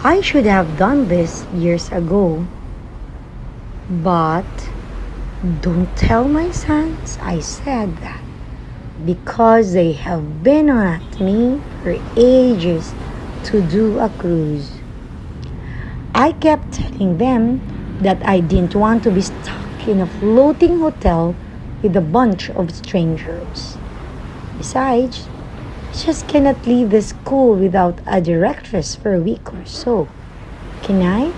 I should have done this years ago, but don't tell my sons I said that because they have been on at me for ages to do a cruise. I kept telling them that I didn't want to be stuck in a floating hotel with a bunch of strangers. Besides, I just cannot leave the school without a directress for a week or so. Can I?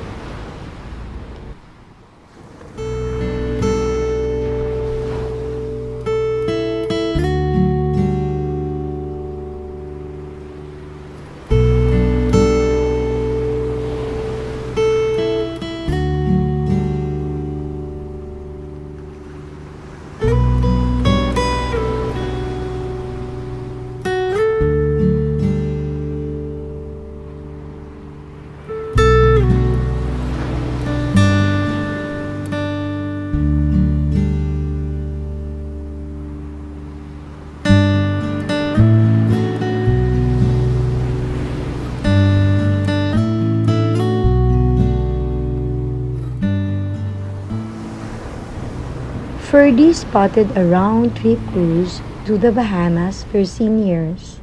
Ferdy spotted a round trip cruise to the Bahamas for seniors.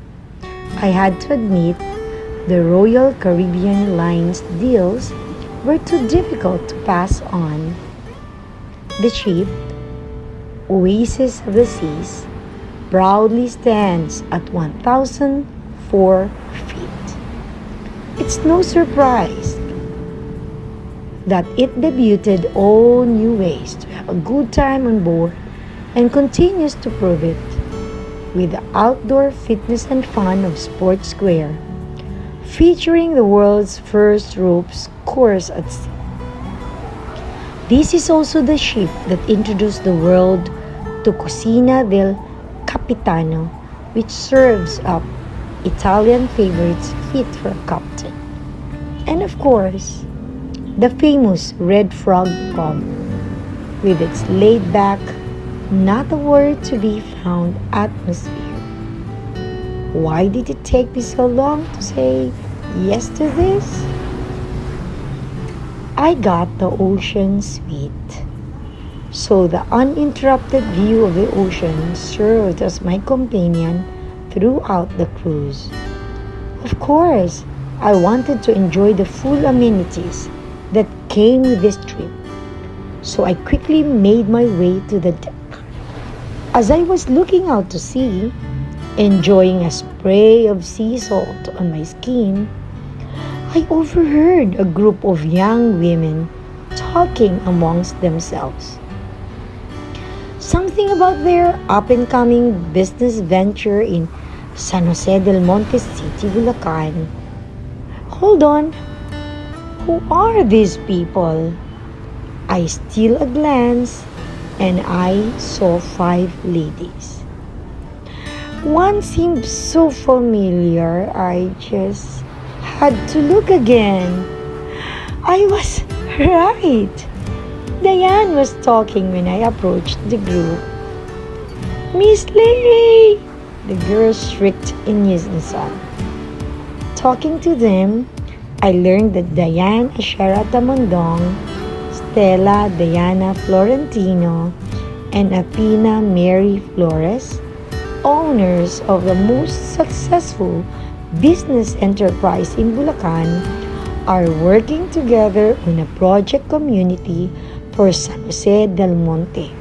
I had to admit the Royal Caribbean Line's deals were too difficult to pass on. The ship, Oasis of the Seas, proudly stands at 1,004 feet. It's no surprise that it debuted all new ways to have a good time on board and continues to prove it with the outdoor fitness and fun of Sports Square, featuring the world's first ropes course at sea. This is also the ship that introduced the world to Cucina del Capitano, which serves up Italian favorites fit for a captain. And of course, the famous Red Frog Pub, with its laid-back, not a word to be found atmosphere. Why did it take me so long to say yes to this? I got the ocean suite, so the uninterrupted view of the ocean served as my companion throughout the cruise. Of course, I wanted to enjoy the full amenities that came with this trip, so I quickly made my way to the deck. As I was looking out to sea, enjoying a spray of sea salt on my skin, I overheard a group of young women talking amongst themselves. Something about their up-and-coming business venture in San Jose del Monte City, Bulacan. Hold on, who are these people? I steal a glance and I saw 5 ladies. One seemed so familiar, I just had to look again. I was right. Diane was talking when I approached the group. Miss Lay! The girls shrieked in unison. Talking to them, I learned that Diane Ashera Tamondong, Stella Diana Florentino, and Apina Mary Flores, owners of the most successful business enterprise in Bulacan, are working together on a project community for San Jose del Monte.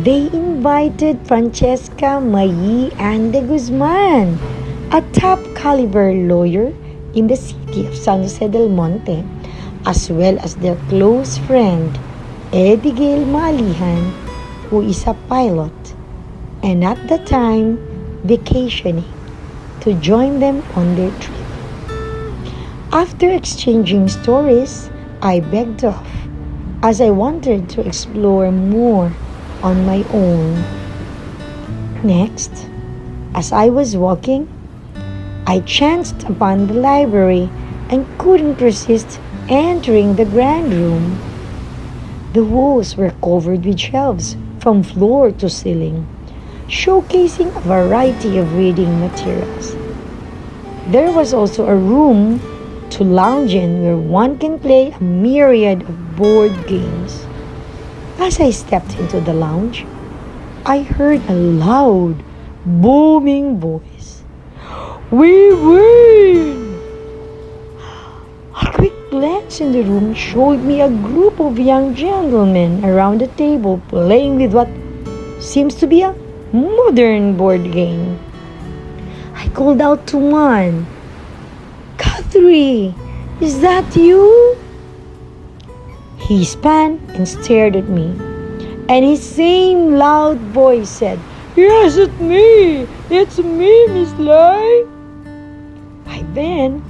They invited Francesca Mayi Ande Guzman, a top caliber lawyer in the city of San Jose del Monte, as well as their close friend, Abigail Maalihan, who is a pilot, and at the time, vacationing, to join them on their trip. After exchanging stories, I begged off, as I wanted to explore more on my own. Next, as I was walking, I chanced upon the library and couldn't resist entering the grand room. The walls were covered with shelves from floor to ceiling, showcasing a variety of reading materials. There was also a room to lounge in where one can play a myriad of board games. As I stepped into the lounge, I heard a loud, booming voice. We win! A quick glance in the room showed me a group of young gentlemen around the table playing with what seems to be a modern board game. I called out to one, Guthrie, is that you? He span and stared at me, and his same loud voice said, Yes, it's me! It's me, Miss Lai! By then,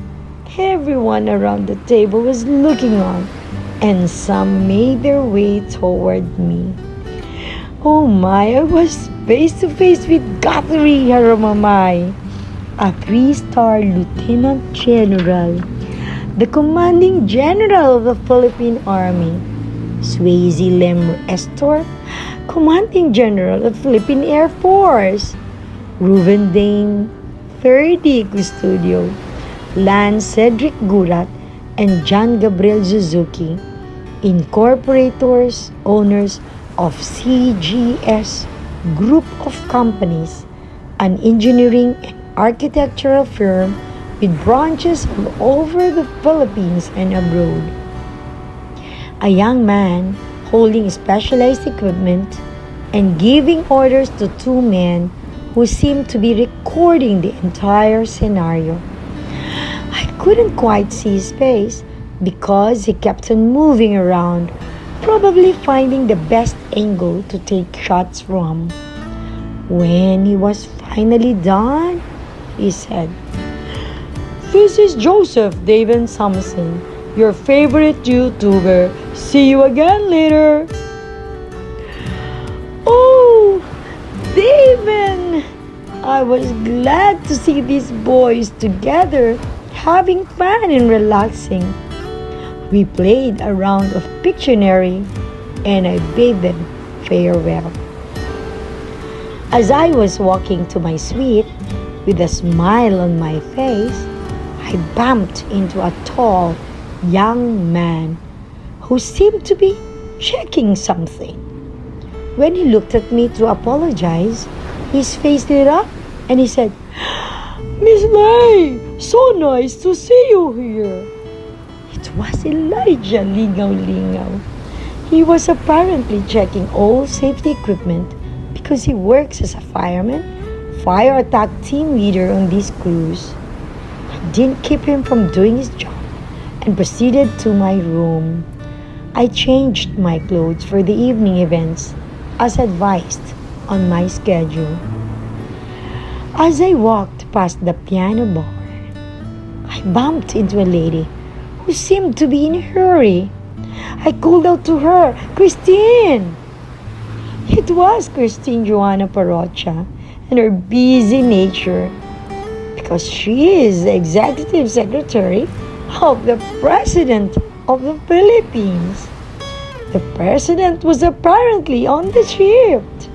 everyone around the table was looking on, and some made their way toward me. Oh my, I was face to face with Guthrie Haramamay, a 3-star Lieutenant General, the commanding general of the Philippine Army. Swayze Lemur Estor, commanding general of Philippine Air Force. Ruben Dane 30 Custodio, Lance Cedric Gurat, and John Gabriel Suzuki, incorporators, owners of CGS Group of Companies, an engineering and architectural firm with branches all over the Philippines and abroad. A young man holding specialized equipment and giving orders to two men who seemed to be recording the entire scenario. I couldn't quite see his face because he kept on moving around, probably finding the best angle to take shots from. When he was finally done, he said, This is Joseph David Samson, your favorite YouTuber. See you again later. Oh, David! I was glad to see these boys together, having fun and relaxing. We played a round of Pictionary, and I bade them farewell. As I was walking to my suite, with a smile on my face, I bumped into a tall, young man who seemed to be checking something. When he looked at me to apologize, his face lit up and he said, Miss Lai, so nice to see you here. It was Elijah Lingaw-Lingaw. He was apparently checking all safety equipment because he works as a fireman, fire attack team leader on these crews. I didn't keep him from doing his job and proceeded to my room. I changed my clothes for the evening events as advised on my schedule. As I walked past the piano bar, I bumped into a lady who seemed to be in a hurry. I called out to her, Christine! It was Christine Joanna Parocha and her busy nature, because she is the executive secretary of the President of the Philippines. The President was apparently on the shift.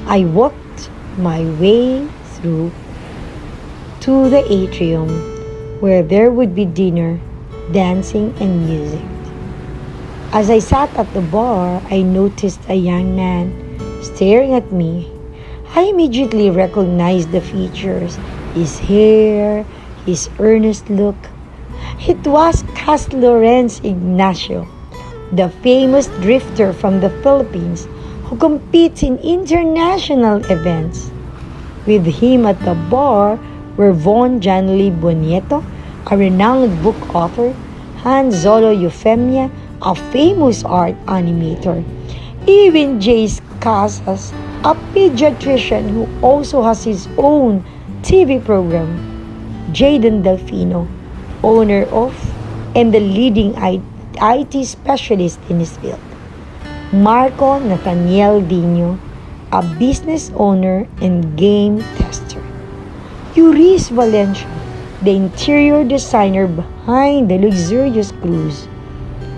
I walked my way through to the atrium where there would be dinner, dancing, and music. As I sat at the bar, I noticed a young man staring at me. I immediately recognized the features, his hair, his earnest look. It was Cas Lorenz Ignacio, the famous drifter from the Philippines who competes in international events. With him at the bar were Von Janely Bonieto, a renowned book author, Hans Zolo Eufemia, a famous art animator, even Jace Casas, a pediatrician who also has his own TV program, Jaden Delfino, owner of and the leading IT specialist in his field, Marco Nathaniel Dino, a business owner and game tester, Euris Valencia, the interior designer behind the luxurious cruise,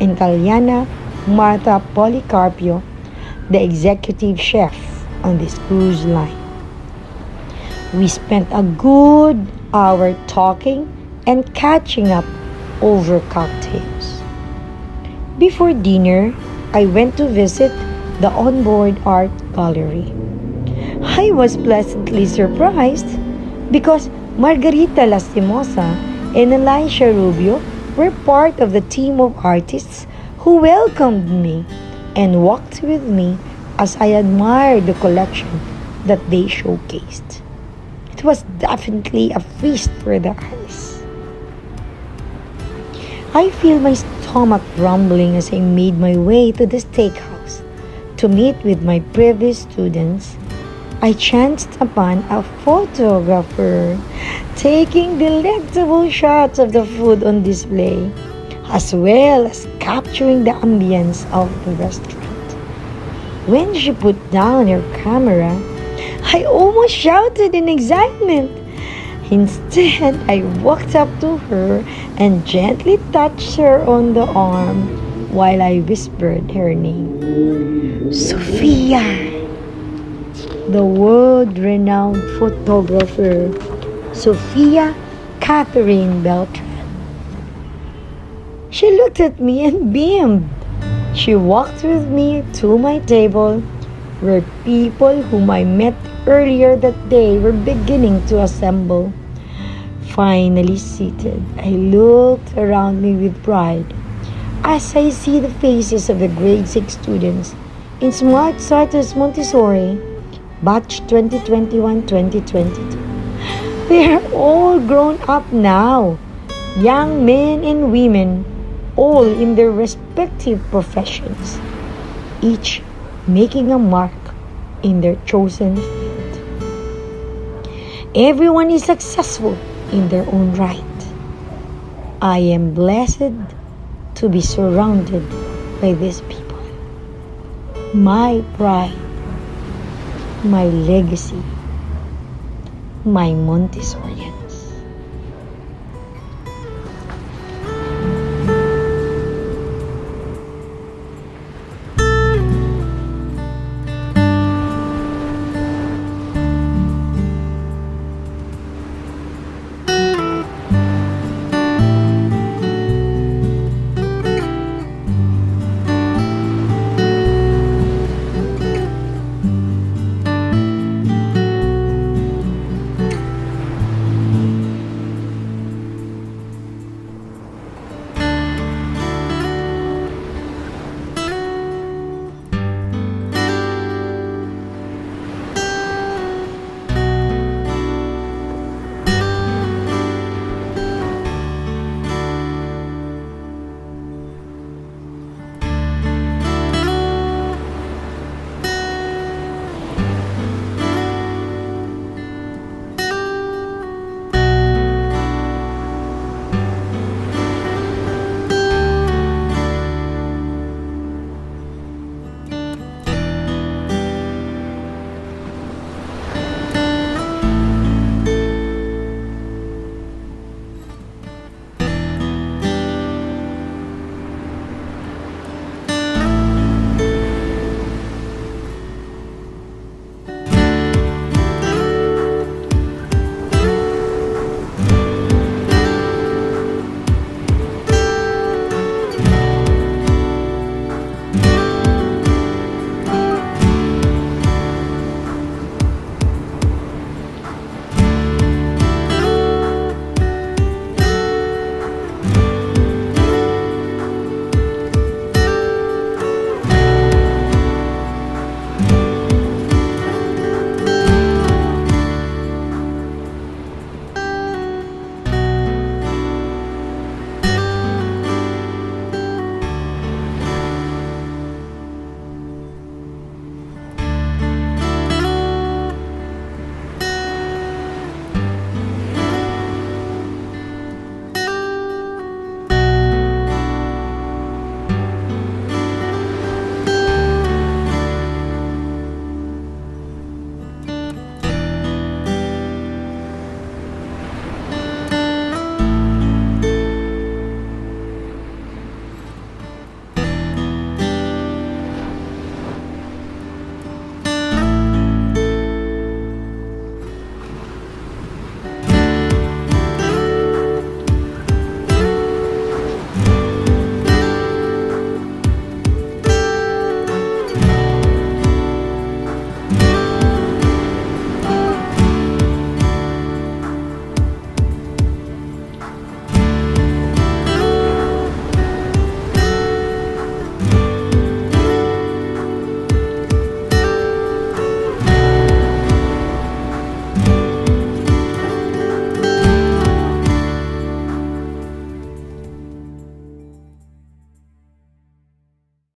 and Kalyana Martha Policarpio, the executive chef on this cruise line. We spent a good hour talking and catching up over cocktails. Before dinner, I went to visit the onboard art gallery. I was pleasantly surprised because Margarita Lastimosa and Elisha Rubio were part of the team of artists who welcomed me and walked with me as I admired the collection that they showcased. It was definitely a feast for the eyes. I feel my stomach rumbling as I made my way to the steakhouse to meet with my previous students. I chanced upon a photographer taking delectable shots of the food on display, as well as capturing the ambience of the restaurant. When she put down her camera, I almost shouted in excitement. Instead, I walked up to her and gently touched her on the arm while I whispered her name. Sophia! The world-renowned photographer, Sophia Catherine Beltran. She looked at me and beamed. She walked with me to my table, where people whom I met earlier that day were beginning to assemble. Finally seated, I looked around me with pride as I see the faces of the grade 6 students in Smart Starters Montessori, batch 2021-2022. They are all grown up now, young men and women, all in their respective professions, each making a mark in their chosen field. Everyone is successful in their own right. I am blessed to be surrounded by these people. My pride, my legacy, my Montessorian.